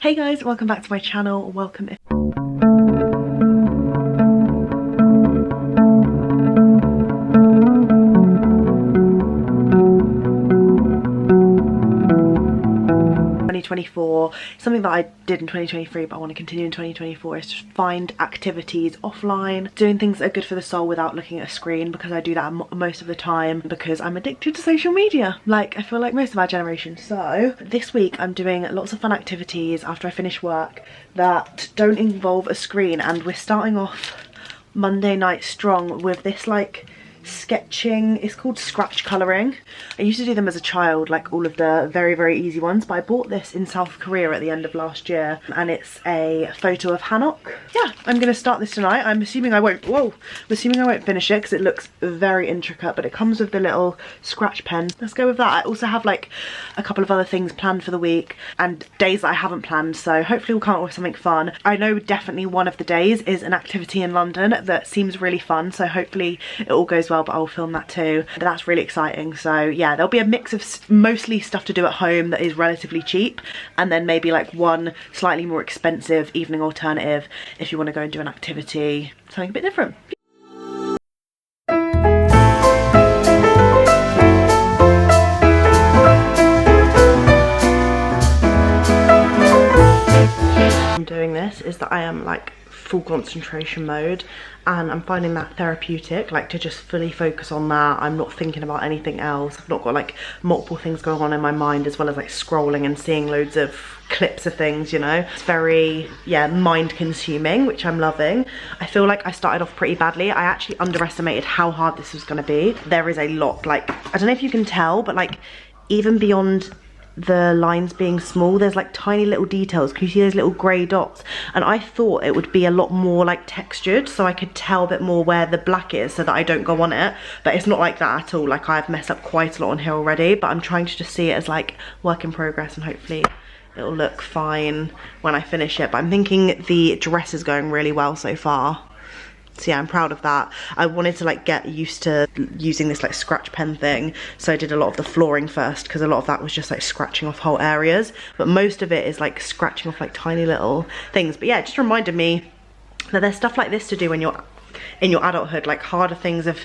Hey guys, welcome back to my channel. Welcome if 2024, something that I did in 2023 but I want to continue in 2024 is to find activities offline, doing things that are good for the soul without looking at a screen, because I do that most of the time because I'm addicted to social media, like I feel like most of our generation. So this week I'm doing lots of fun activities after I finish work that don't involve a screen, and we're starting off Monday night strong with this like sketching. It's called scratch colouring. I used to do them as a child, like all of the very easy ones, but I bought this in South Korea at the end of last year and it's a photo of Hanok. Yeah, I'm gonna start this tonight. I'm assuming I won't finish it because it looks very intricate, but it comes with the little scratch pen. Let's go with that. I also have like a couple of other things planned for the week and days that I haven't planned, so hopefully we'll come up with something fun. I know definitely one of the days is an activity in London that seems really fun, so hopefully it all goes well, but I'll film that too. But that's really exciting. So yeah, there'll be a mix of mostly stuff to do at home that is relatively cheap, and then maybe like one slightly more expensive evening alternative if you want to go and do an activity, something a bit different. I'm doing this is that I am like full concentration mode, and I'm finding that therapeutic, like to just fully focus on that. I'm not thinking about anything else. I've not got like multiple things going on in my mind, as well as like scrolling and seeing loads of clips of things, you know. It's very, yeah, mind consuming, which I'm loving. I feel like I started off pretty badly. I actually underestimated how hard this was gonna be. There is a lot, like, I don't know if you can tell, but like even beyond the lines being small, there's like tiny little details. Can you see those little grey dots? And I thought it would be a lot more like textured, so I could tell a bit more where the black is so that I don't go on it, but it's not like that at all. Like I've messed up quite a lot on here already, but I'm trying to just see it as like work in progress, and hopefully it'll look fine when I finish it. But I'm thinking the dress is going really well so far. So yeah, I'm proud of that. I wanted to like get used to using this like scratch pen thing, so I did a lot of the flooring first, because a lot of that was just like scratching off whole areas, but most of it is like scratching off like tiny little things. But yeah, it just reminded me that there's stuff like this to do when you're in your adulthood, like harder things of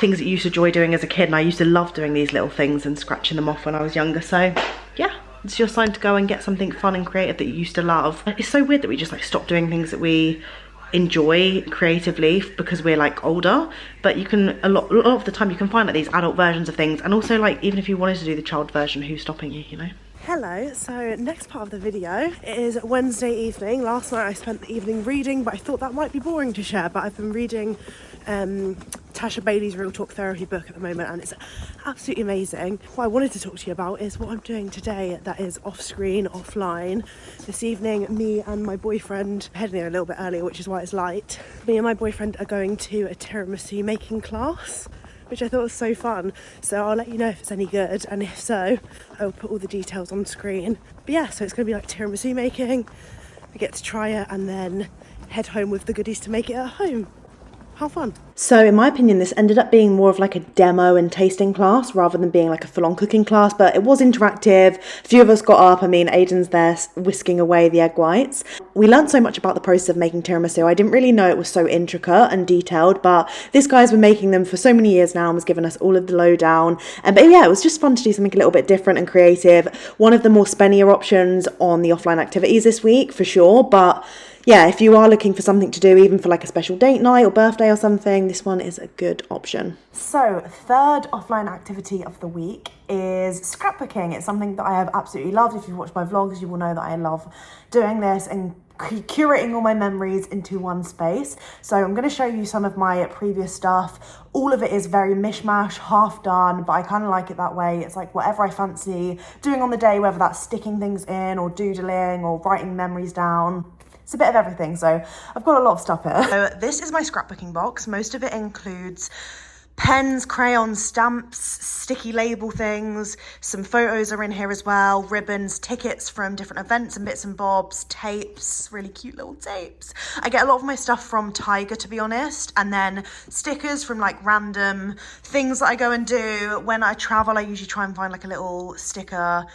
things that you used to enjoy doing as a kid, and I used to love doing these little things and scratching them off when I was younger. So yeah, it's your sign to go and get something fun and creative that you used to love. It's so weird that we just like stop doing things that we enjoy creatively because we're like older, but you can a lot of the time you can find like these adult versions of things, and also like even if you wanted to do the child version, who's stopping you, you know? Hello, so next part of the video, it is Wednesday evening. Last night I spent the evening reading, but I thought that might be boring to share, but I've been reading Tasha Bailey's Real Talk Therapy book at the moment, and it's absolutely amazing. What I wanted to talk to you about is what I'm doing today that is off screen, offline. This evening, me and my boyfriend, heading there a little bit earlier, which is why it's light. Me and my boyfriend are going to a tiramisu making class, which I thought was so fun. So I'll let you know if it's any good, and if so, I'll put all the details on screen. But yeah, so it's gonna be like tiramisu making. We get to try it and then head home with the goodies to make it at home. How fun. So in my opinion, this ended up being more of like a demo and tasting class rather than being like a full-on cooking class, but it was interactive. A few of us got up. I mean, Aiden's there whisking away the egg whites. We learned so much about the process of making tiramisu. I didn't really know it was so intricate and detailed, but this guy's been making them for so many years now and was giving us all of the lowdown. But yeah, it was just fun to do something a little bit different and creative. One of the more spennier options on the offline activities this week, for sure, but yeah, if you are looking for something to do, even for like a special date night or birthday or something, this one is a good option. So, third offline activity of the week is scrapbooking. It's something that I have absolutely loved. If you've watched my vlogs, you will know that I love doing this and curating all my memories into one space. So I'm going to show you some of my previous stuff. All of it is very mishmash, half done, but I kind of like it that way. It's like whatever I fancy doing on the day, whether that's sticking things in or doodling or writing memories down. It's a bit of everything, so I've got a lot of stuff here. So this is my scrapbooking box. Most of it includes pens, crayons, stamps, sticky label things. Some photos are in here as well, ribbons, tickets from different events and bits and bobs, tapes, really cute little tapes. I get a lot of my stuff from Tiger, to be honest, and then stickers from like random things that I go and do. When I travel, I usually try and find like a little sticker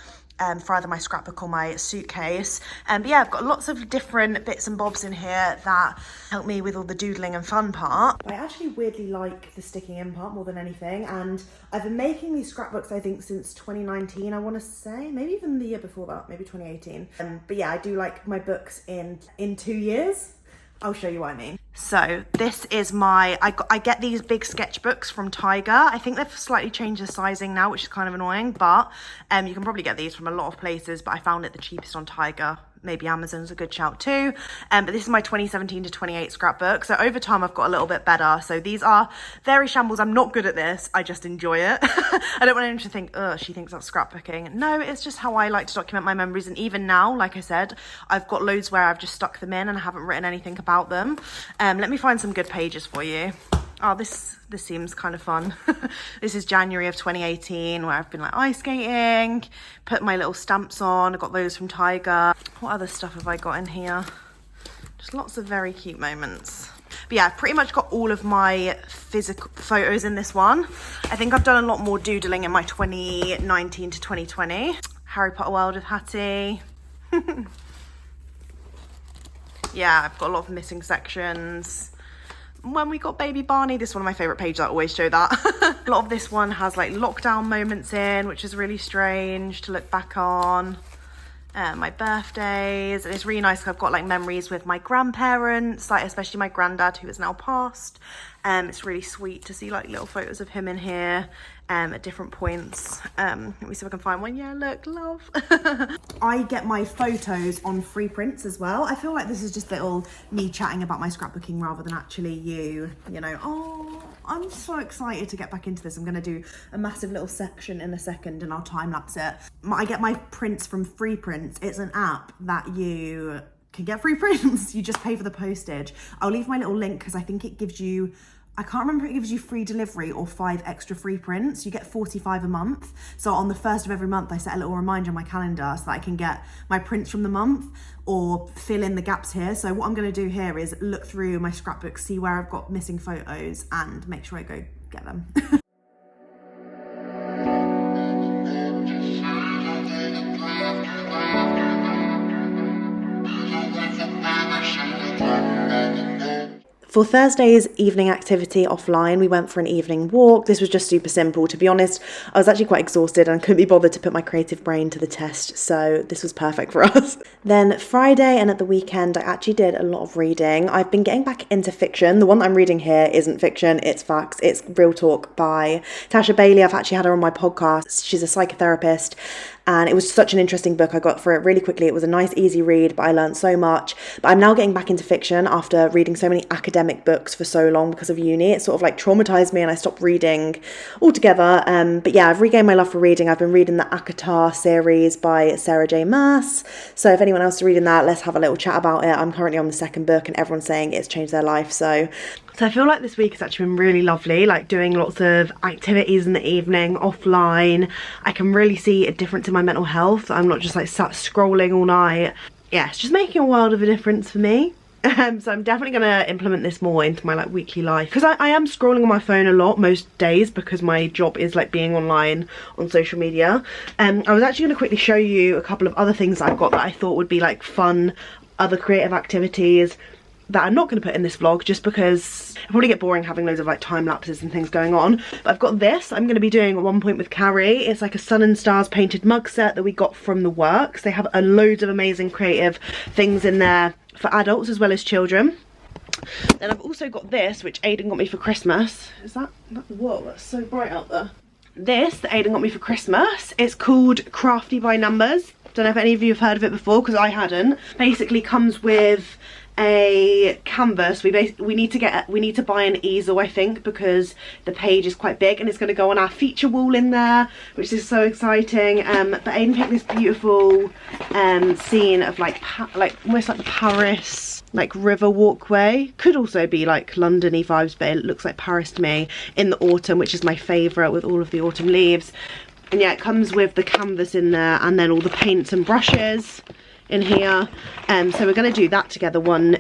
for either my scrapbook or my suitcase. But yeah, I've got lots of different bits and bobs in here that help me with all the doodling and fun part. I actually weirdly like the sticking in part more than anything, and I've been making these scrapbooks I think since 2019, I want to say, maybe even the year before that, maybe 2018. But yeah, I do like my books in 2 years. I'll show you what I mean. So this is my, I get these big sketchbooks from Tiger. I think they've slightly changed the sizing now, which is kind of annoying, but you can probably get these from a lot of places, but I found it the cheapest on Tiger. Maybe Amazon's a good shout too. But this is my 2017 to 28 scrapbook. So over time, I've got a little bit better. So these are very shambles. I'm not good at this. I just enjoy it. I don't want anyone to think, oh, she thinks that's scrapbooking. No, it's just how I like to document my memories. And even now, like I said, I've got loads where I've just stuck them in and I haven't written anything about them. Let me find some good pages for you. Oh, this seems kind of fun. This is January of 2018, where I've been like ice skating, put my little stamps on. I got those from Tiger. What other stuff have I got in here? Just lots of very cute moments. But yeah, I've pretty much got all of my physical photos in this one. I think I've done a lot more doodling in my 2019 to 2020. Harry Potter World with Hattie. Yeah, I've got a lot of missing sections. When we got baby Barney, this is one of my favourite pages. I always show that. A lot of this one has like lockdown moments in, which is really strange to look back on. My birthdays, and it's really nice. I've got like memories with my grandparents, like especially my granddad who is now passed. It's really sweet to see like little photos of him in here at different points. Let me see if I can find one. Yeah, look, love. I get my photos on free prints as well. I feel like this is just little me chatting about my scrapbooking rather than actually you know, oh, I'm so excited to get back into this. I'm going to do a massive little section in a second and I'll time lapse it. I get my prints from Free Prints. It's an app that you can get free prints. You just pay for the postage. I'll leave my little link because I think it gives you, I can't remember if it gives you free delivery or 5 extra free prints. You get 45 a month. So on the first of every month, I set a little reminder on my calendar so that I can get my prints from the month or fill in the gaps here. So what I'm going to do here is look through my scrapbook, see where I've got missing photos and make sure I go get them. For Thursday's evening activity offline, we went for an evening walk. This was just super simple. To be honest, I was actually quite exhausted and couldn't be bothered to put my creative brain to the test, so this was perfect for us. Then Friday and at the weekend, I actually did a lot of reading. I've been getting back into fiction. The one that I'm reading here isn't fiction, it's facts. It's Real Talk by Tasha Bailey. I've actually had her on my podcast. She's a psychotherapist. And it was such an interesting book. I got through it really quickly. It was a nice, easy read, but I learned so much. But I'm now getting back into fiction after reading so many academic books for so long because of uni. It sort of like traumatized me and I stopped reading altogether. But yeah, I've regained my love for reading. I've been reading the Akatar series by Sarah J. Maas. So if anyone else is reading that, let's have a little chat about it. I'm currently on the second book and everyone's saying it's changed their life. So I feel like this week has actually been really lovely, like doing lots of activities in the evening, offline. I can really see a difference in my mental health. I'm not just like sat scrolling all night. Yeah, it's just making a world of a difference for me. So I'm definitely going to implement this more into my like weekly life. Because I am scrolling on my phone a lot most days because my job is like being online on social media. I was actually going to quickly show you a couple of other things that I've got that I thought would be like fun, other creative activities that I'm not going to put in this vlog just because it'll probably get boring having loads of like time lapses and things going on. But I've got this I'm going to be doing at one point with Carrie. It's like a sun and stars painted mug set that we got from the works. They have loads of amazing creative things in there for adults as well as children. Then I've also got this, which Aiden got me for Christmas. Is that whoa, that's so bright out there. This that Aiden got me for Christmas, it's called Crafty by Numbers. Don't know if any of you have heard of it before because I hadn't. Basically comes with a canvas. We need to buy an easel, I think, because the page is quite big and it's going to go on our feature wall in there, which is so exciting. But Aiden picked this beautiful scene of like almost like the Paris like river walkway. Could also be like London-y vibes, but it looks like Paris to me in the autumn, which is my favourite with all of the autumn leaves. And yeah, it comes with the canvas in there and then all the paints and brushes in here. So we're going to do that together one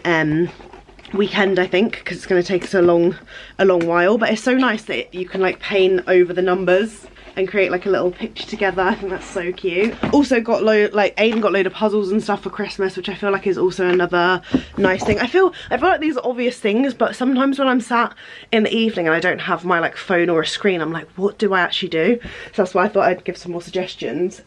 weekend, I think, because it's going to take us a long while. But it's so nice that you can like paint over the numbers and create like a little picture together. I think that's so cute. Also got Aiden got a load of puzzles and stuff for Christmas, which I feel like is also another nice thing. I feel like these are obvious things, but sometimes when I'm sat in the evening and I don't have my like phone or a screen, I'm like, what do I actually do? So that's why I thought I'd give some more suggestions.